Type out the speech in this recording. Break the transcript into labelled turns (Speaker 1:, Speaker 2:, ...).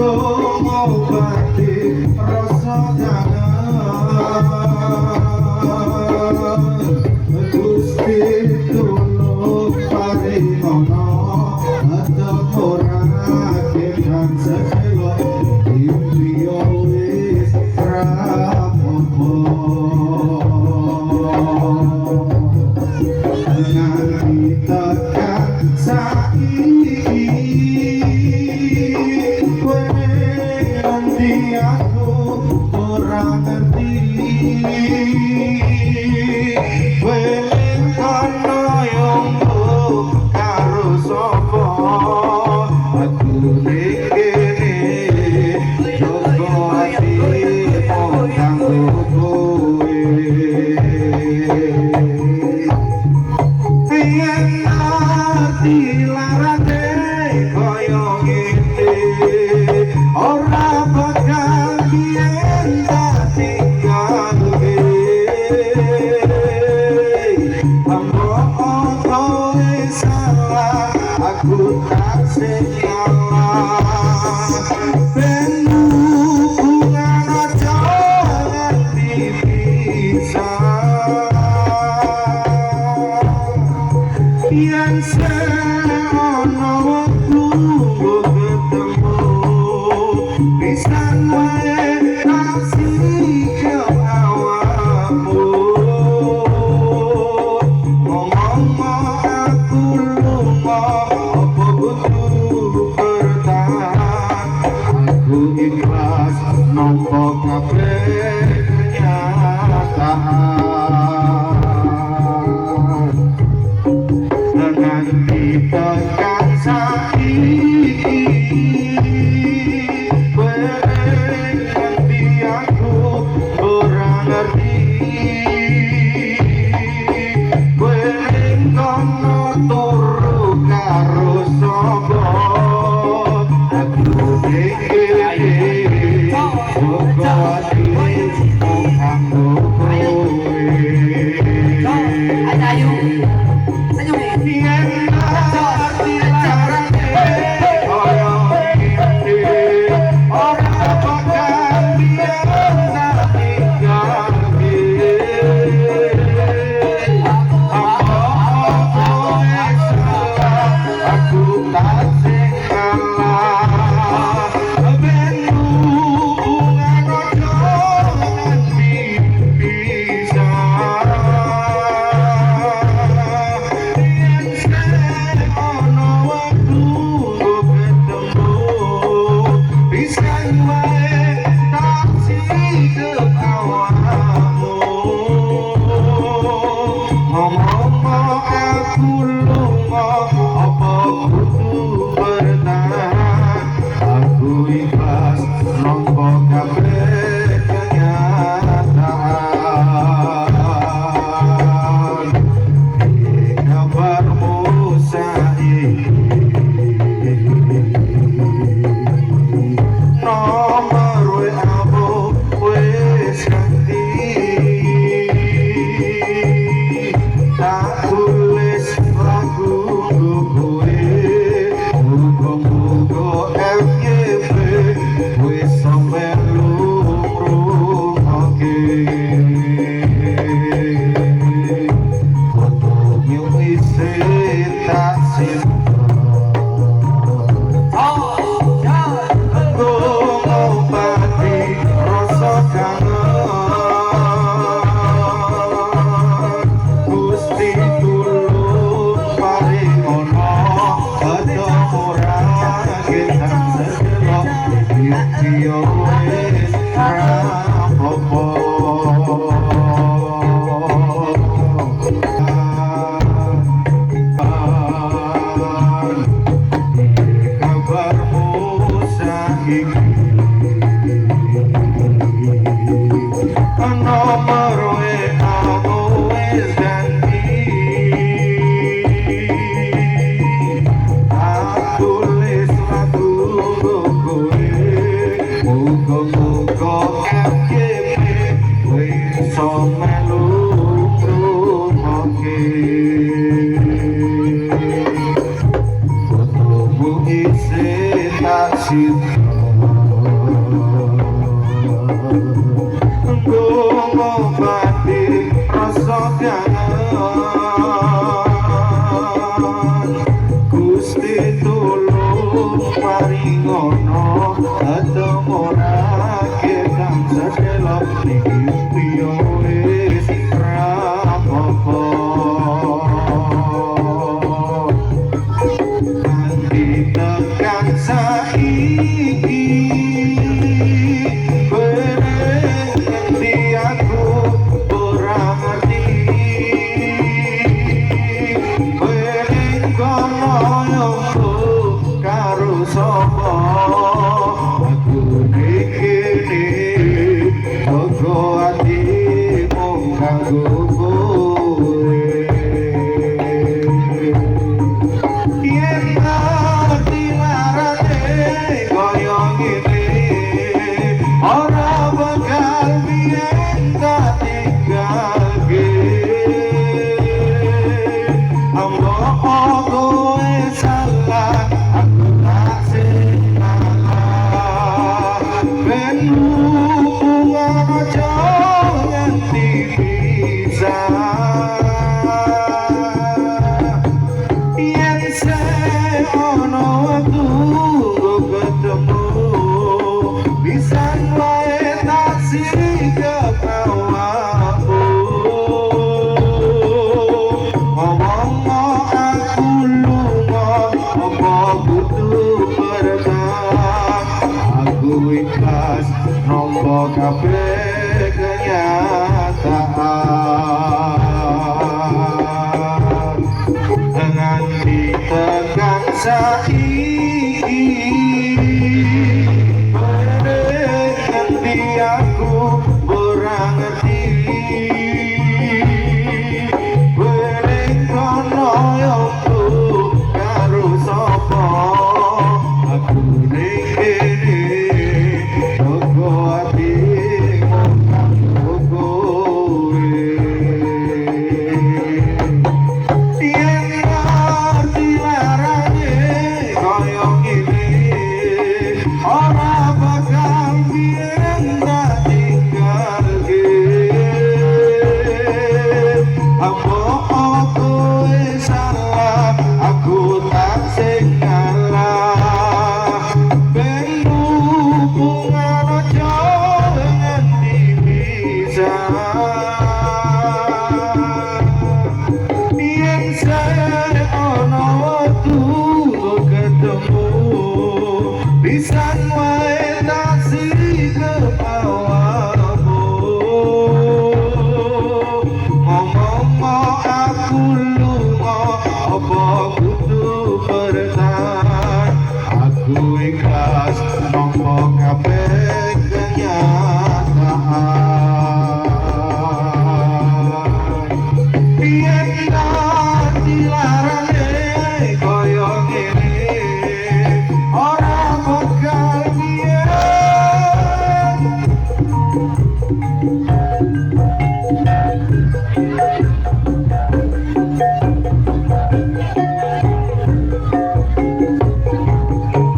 Speaker 1: ngobati rasa kangen Gusti tulung paringono atemurake kang sedaya impiyo wis rapopo nganti tekan saiki kowe nganti aku ora ngerti kowe kono yo karo sapa aku ngene jogo ati kanggo kowe yen ati larane koyo ngene ora bakal yen dadi ngene ambo salah aku tak salah ben hubungan aja nganti pisah yen seono wektu ketemu pisan wae kasih awakmu ngomong aku lunga apa kudu bertahan aku ikhlas nampa kabeh kenyataan nganti tekan saiki kowe nganti aku ora ngerti kowe kono turu karo sapa aku iki kok ati kanggo kowe ayo
Speaker 2: Fotomu isi tak cinta
Speaker 1: tulung paringono atemorake kang sedelo iki yo wis rapopo nanti tekan saiki berhenti aku ora ngerti kono yo karo sapa aku dikene toko ati mung kanggo kowe yen ati larane koyo ngene ora bakal biyen tak tinggalke kowe salah aku tak salah ben hubungan aja nganti bisa yen ono waktu ketemu bisa wae tak siri ke bawahmu ikhlas nombo kabeh kenyataan nganti tekan saiki nganti aku ora ngerti bereng kono yo karo sapa aku bisa wae nasi ke bawahmu ngomong aku